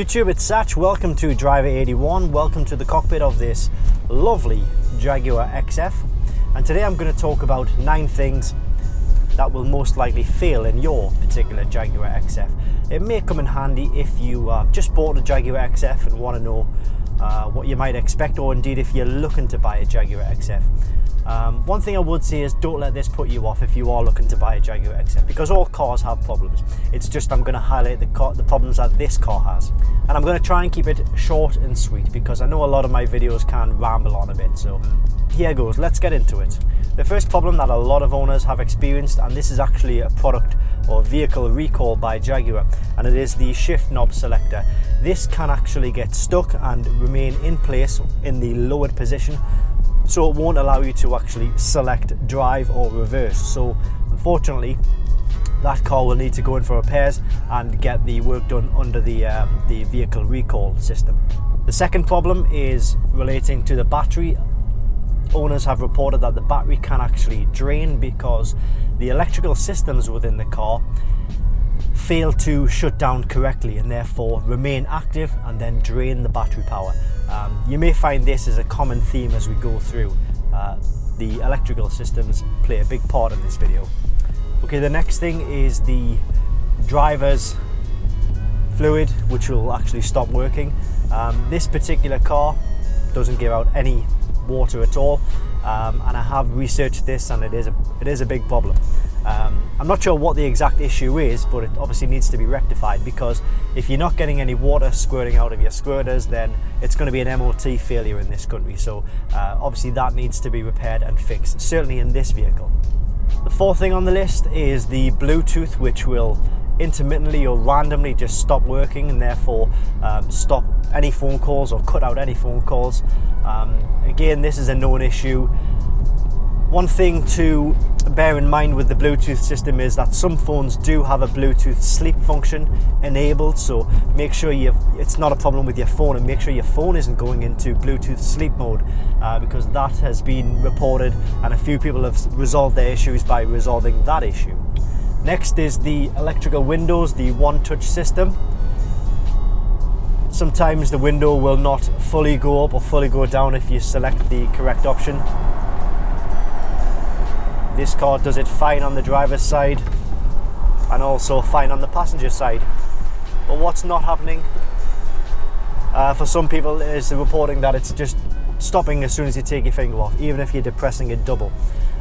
YouTube, it's Satch. Welcome to Driver 81. Welcome to the cockpit of this lovely Jaguar XF. And today I'm going to talk about 9 things that will most likely fail in your particular Jaguar XF. It may come in handy if you just bought a Jaguar XF and want to know what you might expect, or indeed if you're looking to buy a Jaguar XF. One thing I would say is don't let this put you off if you are looking to buy a Jaguar XF, because all cars have problems. It's just I'm going to highlight the problems that this car has. And I'm going to try and keep it short and sweet, because I know a lot of my videos can ramble on a bit. So here goes, let's get into it. The first problem that a lot of owners have experienced, and this is actually a product or vehicle recall by Jaguar, and it is the shift knob selector. This can actually get stuck and remain in place in the lowered position, so it won't allow you to actually select drive or reverse. So unfortunately that car will need to go in for repairs and get the work done under the vehicle recall system. The second problem is relating to the battery. Owners have reported that the battery can actually drain because the electrical systems within the car fail to shut down correctly and therefore remain active and then drain the battery power. You may find this is a common theme as we go through. The electrical systems play a big part in this video. Okay, the next thing is the driver's fluid, which will actually stop working. This particular car doesn't give out any water at all, and I have researched this, and it is a big problem. I'm not sure what the exact issue is, but it obviously needs to be rectified, because if you're not getting any water squirting out of your squirters, then it's going to be an MOT failure in this country. So obviously that needs to be repaired and fixed, certainly in this vehicle. The fourth thing on the list is the Bluetooth, which will intermittently or randomly just stop working and therefore stop any phone calls or cut out any phone calls. Again, this is a known issue. One thing to bear in mind with the Bluetooth system is that some phones do have a Bluetooth sleep function enabled, so make sure it's not a problem with your phone, and make sure your phone isn't going into Bluetooth sleep mode, because that has been reported and a few people have resolved their issues by resolving that issue. Next is the electrical windows, the one touch system. Sometimes the window will not fully go up or fully go down if you select the correct option. This car does it fine on the driver's side and also fine on the passenger side. But what's not happening for some people is the reporting that it's just stopping as soon as you take your finger off, even if you're depressing it double.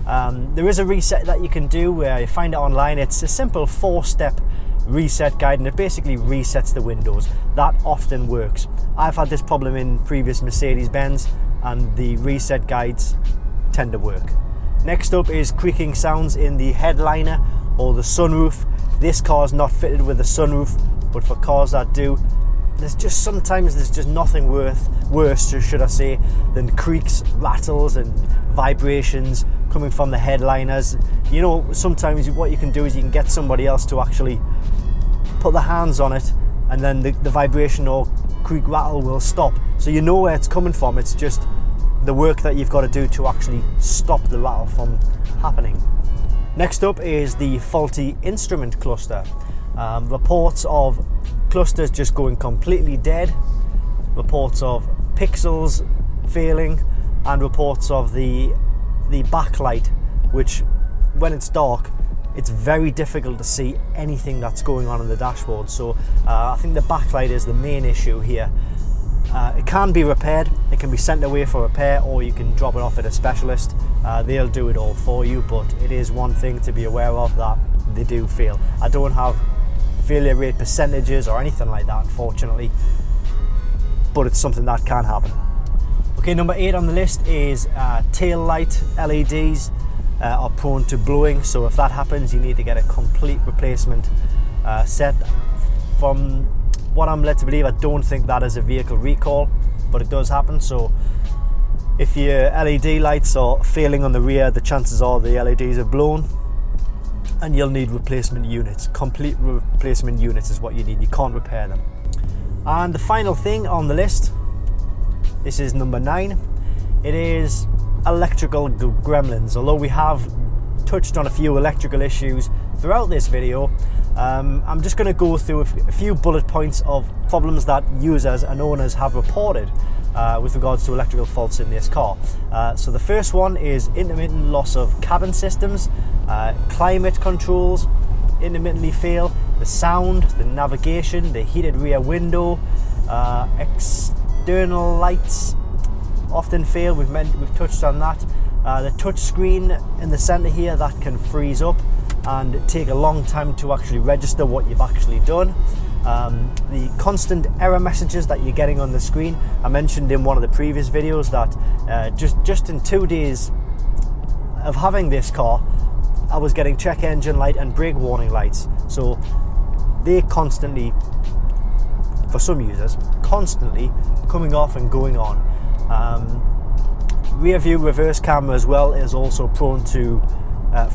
There is a reset that you can do where you find it online. It's a simple 4-step reset guide, and it basically resets the windows. That often works. I've had this problem in previous Mercedes-Benz, and the reset guides tend to work. Next up is creaking sounds in the headliner or the sunroof. This car is not fitted with a sunroof, but for cars that do, sometimes there's just nothing worse, should I say, than creaks, rattles and vibrations coming from the headliners. You know, sometimes what you can do is you can get somebody else to actually put their hands on it, and then the vibration or creak rattle will stop. So you know where it's coming from. It's just the work that you've got to do to actually stop the rattle from happening. Next up is the faulty instrument cluster. Reports of clusters just going completely dead, reports of pixels failing, and reports of the backlight, which when it's dark it's very difficult to see anything that's going on in the dashboard. So I think the backlight is the main issue here. It can be repaired, it can be sent away for repair, or you can drop it off at a specialist. They'll do it all for you, but it is one thing to be aware of, that they do fail. I don't have failure rate percentages or anything like that, unfortunately, but it's something that can happen. Okay, number 8 on the list is tail light LEDs are prone to blowing, so if that happens you need to get a complete replacement set. From what I'm led to believe, I don't think that is a vehicle recall, but it does happen. So if your LED lights are failing on the rear, the chances are the LEDs are blown, and you'll need replacement units. Complete replacement units is what you need. You can't repair them. And the final thing on the list, this is number 9. It is electrical gremlins. Although we have touched on a few electrical issues throughout this video. I'm just going to go through a few bullet points of problems that users and owners have reported with regards to electrical faults in this car. So the first one is intermittent loss of cabin systems, climate controls intermittently fail, the sound, the navigation, the heated rear window, external lights often fail. We've touched on that. The touch screen in the center here, that can freeze up and take a long time to actually register what you've actually done. The constant error messages that you're getting on the screen, I mentioned in one of the previous videos that just in 2 days of having this car, I was getting check engine light and brake warning lights. So they're constantly, for some users, constantly coming off and going on. Rear view reverse camera as well is also prone to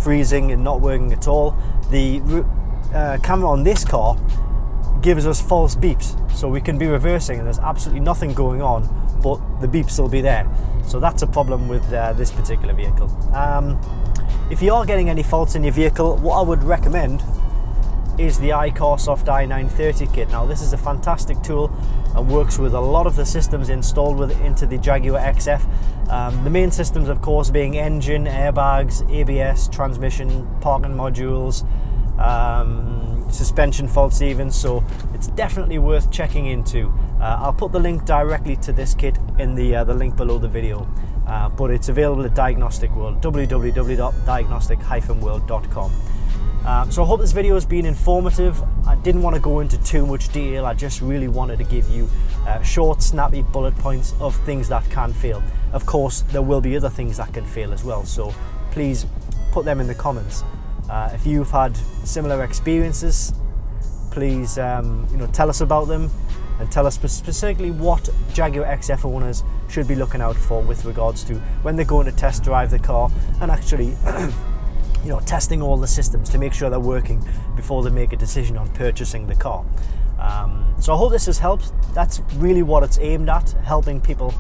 freezing and not working at all. The camera on this car gives us false beeps, so we can be reversing and there's absolutely nothing going on, but the beeps will be there. So that's a problem with this particular vehicle. If you are getting any faults in your vehicle, what I would recommend is the iCarSoft i930 kit. Now this is a fantastic tool and works with a lot of the systems installed into the Jaguar XF. The main systems of course being engine, airbags, ABS, transmission, parking modules, suspension faults even, so it's definitely worth checking into. I'll put the link directly to this kit in the link below the video, but it's available at Diagnostic World, www.diagnostic-world.com. So I hope this video has been informative. I didn't want to go into too much detail, I just really wanted to give you short, snappy bullet points of things that can fail. Of course, there will be other things that can fail as well, so please put them in the comments. If you've had similar experiences, please tell us about them and tell us specifically what Jaguar XF owners should be looking out for with regards to when they're going to test drive the car and actually testing all the systems to make sure they're working before they make a decision on purchasing the car. So I hope this has helped. That's really what it's aimed at, helping people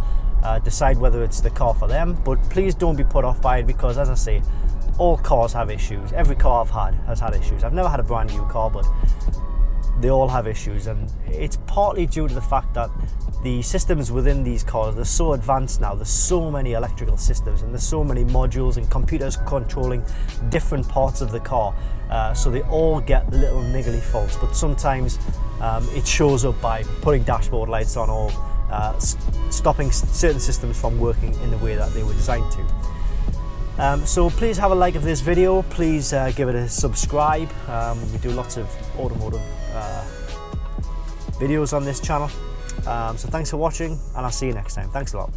decide whether it's the car for them. But please don't be put off by it, because as I say, all cars have issues. Every car I've had has had issues. I've never had a brand new car, but they all have issues, and it's partly due to the fact that the systems within these cars, they're so advanced now. There's so many electrical systems and there's so many modules and computers controlling different parts of the car, so they all get little niggly faults, but sometimes it shows up by putting dashboard lights on or stopping certain systems from working in the way that they were designed to. So please have a like of this video, please give it a subscribe. We do lots of automotive videos on this channel. So thanks for watching, and I'll see you next time. Thanks a lot.